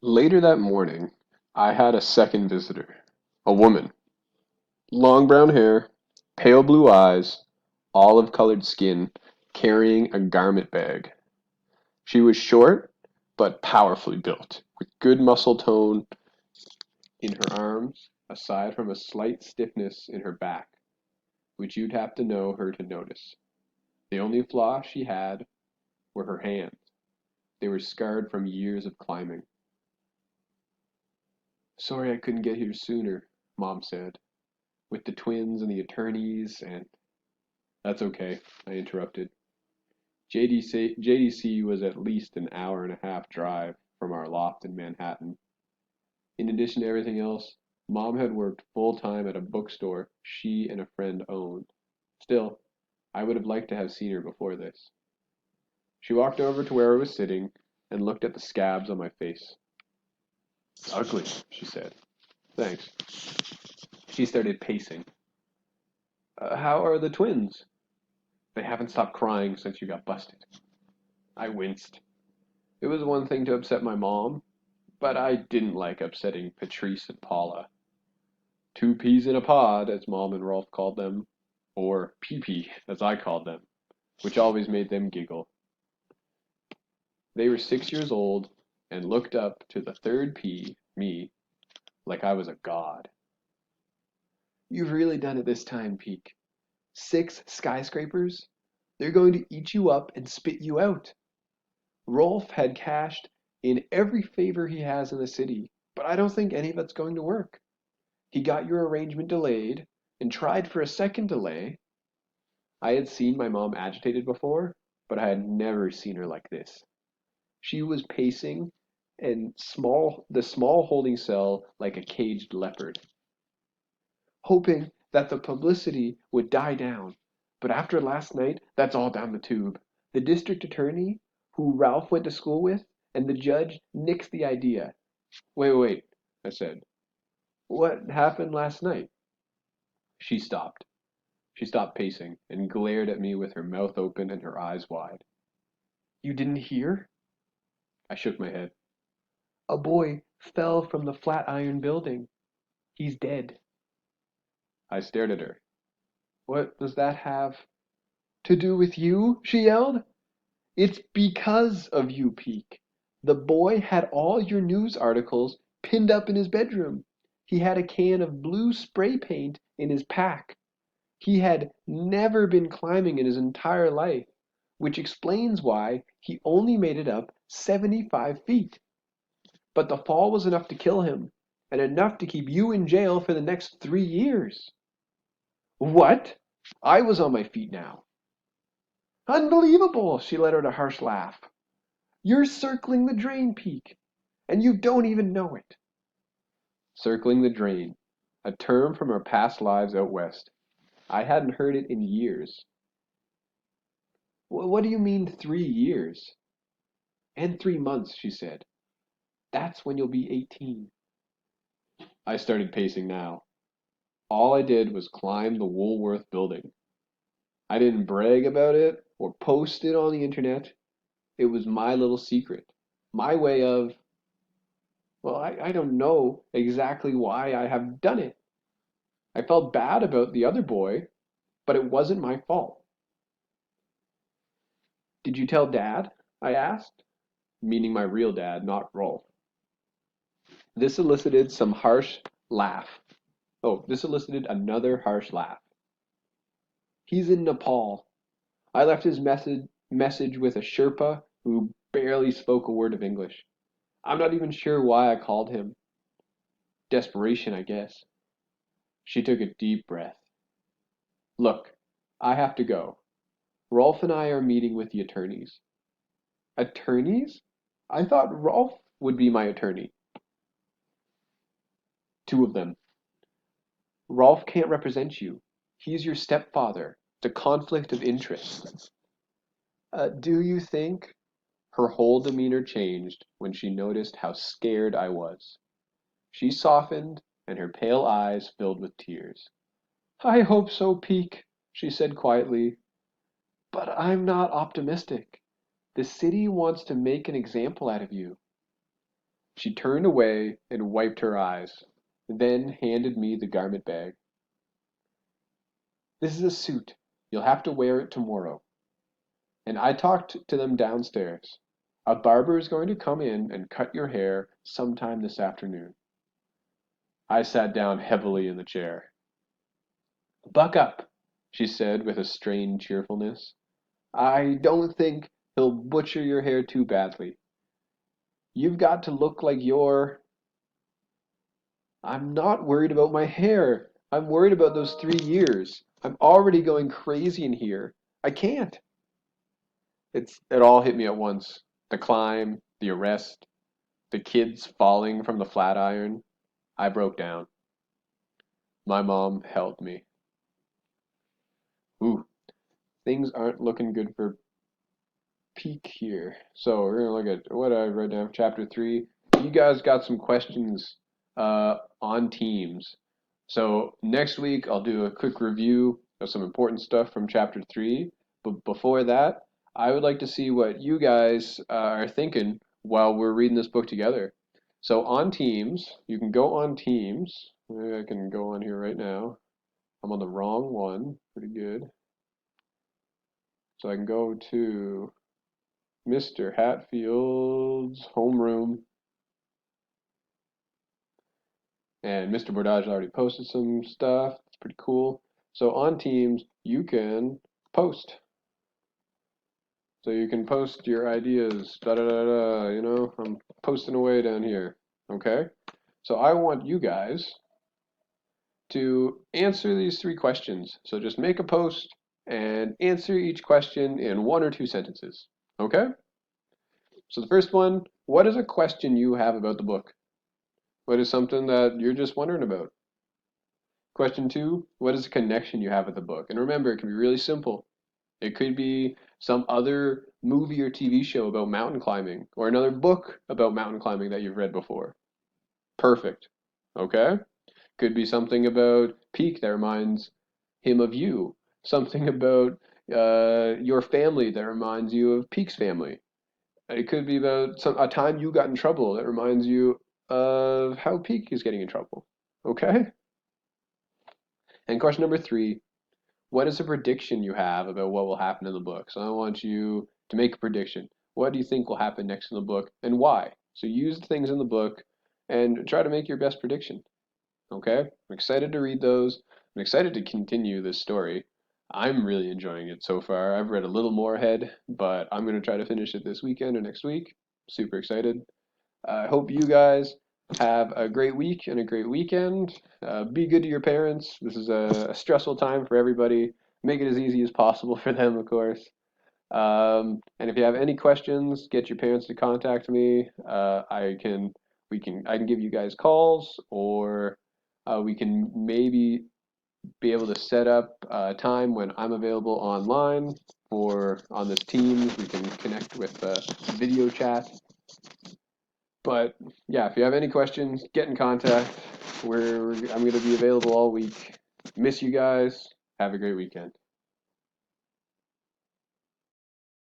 Later that morning, I had a second visitor. A woman. Long brown hair, pale blue eyes, olive-colored skin, carrying a garment bag. She was short, but powerfully built, with good muscle tone in her arms, aside from a slight stiffness in her back, which you'd have to know her to notice. The only flaw she had were her hands. They were scarred from years of climbing. "Sorry I couldn't get here sooner," Mom said, "with the twins and the attorneys and—" "That's okay," I interrupted. JDC was at least an hour and a half drive from our loft in Manhattan. In addition to everything else, Mom had worked full time at a bookstore she and a friend owned. Still, I would have liked to have seen her before this. She walked over to where I was sitting and looked at the scabs on my face. "Ugly," she said. "Thanks." She started pacing. How are the twins?" "They haven't stopped crying since you got busted." I winced. It was one thing to upset my mom, but I didn't like upsetting Patrice and Paula. Two peas in a pod, as Mom and Rolf called them, or pee-pee, as I called them, which always made them giggle. They were 6 years old and looked up to the third pea, me, like I was a god. "You've really done it this time, Peak. 6 skyscrapers? They're going to eat you up and spit you out. Rolf had cashed in every favor he has in the city, but I don't think any of it's going to work. He got your arrangement delayed and tried for a second delay." I had seen my mom agitated before, but I had never seen her like this. She was pacing the small holding cell like a caged leopard, hoping that the publicity would die down. But after last night, that's all down the tube. The district attorney, who Ralph went to school with, and the judge nixed the idea. Wait, I said. "What happened last night?" She stopped. She stopped pacing and glared at me with her mouth open and her eyes wide. "You didn't hear?" I shook my head. "A boy fell from the Flatiron Building. He's dead." I stared at her. "What does that have—" "To do with you?" she yelled. "It's because of you, Peak. The boy had all your news articles pinned up in his bedroom. He had a can of blue spray paint in his pack. He had never been climbing in his entire life, which explains why he only made it up 75 feet. But the fall was enough to kill him, and enough to keep you in jail for the next 3 years." "What?" I was on my feet now. "Unbelievable!" She let out a harsh laugh. "You're circling the drain, Peak, and you don't even know it." Circling the drain, a term from our past lives out west. I hadn't heard it in years. "What do you mean 3 years?" "And 3 months," she said. "That's when you'll be 18." I started pacing now. All I did was climb the Woolworth building. I didn't brag about it or post it on the internet. It was my little secret. My way of, well, I don't know exactly why I have done it. I felt bad about the other boy, but it wasn't my fault. "Did you tell Dad?" I asked, meaning my real dad, not Rolf. This elicited some harsh laugh. This elicited another harsh laugh. "He's in Nepal. I left his message with a Sherpa who barely spoke a word of English. I'm not even sure why I called him. Desperation, I guess." She took a deep breath. "Look, I have to go. Rolf and I are meeting with the attorneys." "Attorneys? I thought Rolf would be my attorney." "Two of them. Rolf can't represent you. He's your stepfather. It's a conflict of interest." Do you think—" Her whole demeanor changed when she noticed how scared I was. She softened, and her pale eyes filled with tears. "I hope so, Peak," she said quietly, "but I'm not optimistic. The city wants to make an example out of you." She turned away and wiped her eyes, then handed me the garment bag. This is a suit. You'll have to wear it tomorrow. And I talked to them downstairs. A barber is going to come in and cut your hair sometime this afternoon. I sat down heavily in the chair. Buck up, she said with a strained cheerfulness. I don't think he'll butcher your hair too badly. You've got to look like you're... I'm not worried about my hair. I'm worried about those 3 years. I'm already going crazy in here. I can't. It all hit me at once. The climb, the arrest, the kids falling from the Flatiron. I broke down. My mom held me. Ooh, things aren't looking good for Peak here. So we're gonna look at what I read down, chapter 3. You guys got some questions on teams. So next week I'll do a quick review of some important stuff from chapter 3. But before that, I would like to see what you guys are thinking while we're reading this book together. So on teams, you can go on teams. Maybe I can go on here right now. I'm on the wrong one. Pretty good. So I can go to Mr. Hatfield's homeroom. And Mr. Bordage already posted some stuff. It's pretty cool. So on Teams, you can post. So you can post your ideas, I'm posting away down here, okay? So I want you guys to answer these 3 questions. So just make a post and answer each question in 1 or 2 sentences, okay? So the first one, what is a question you have about the book? What is something that you're just wondering about? Question 2, what is the connection you have with the book? And remember, it can be really simple. It could be some other movie or TV show about mountain climbing, or another book about mountain climbing that you've read before. Perfect. Okay? Could be something about Peak that reminds him of you. Something about your family that reminds you of Peak's family. It could be about a time you got in trouble that reminds you of how Peak is getting in trouble. Okay? And question number 3, what is a prediction you have about what will happen in the book? So I want you to make a prediction. What do you think will happen next in the book and why? So use the things in the book and try to make your best prediction. Okay? I'm excited to read those. I'm excited to continue this story. I'm really enjoying it so far. I've read a little more ahead, but I'm going to try to finish it this weekend or next week. Super excited. I hope you guys have a great week and a great weekend. Be good to your parents. This is a stressful time for everybody. Make it as easy as possible for them, of course. And if you have any questions, get your parents to contact me. I can give you guys calls, or we can maybe be able to set up a time when I'm available online for on this Teams. We can connect with video chat. But yeah, if you have any questions, get in contact. I'm going to be available all week. Miss you guys. Have a great weekend.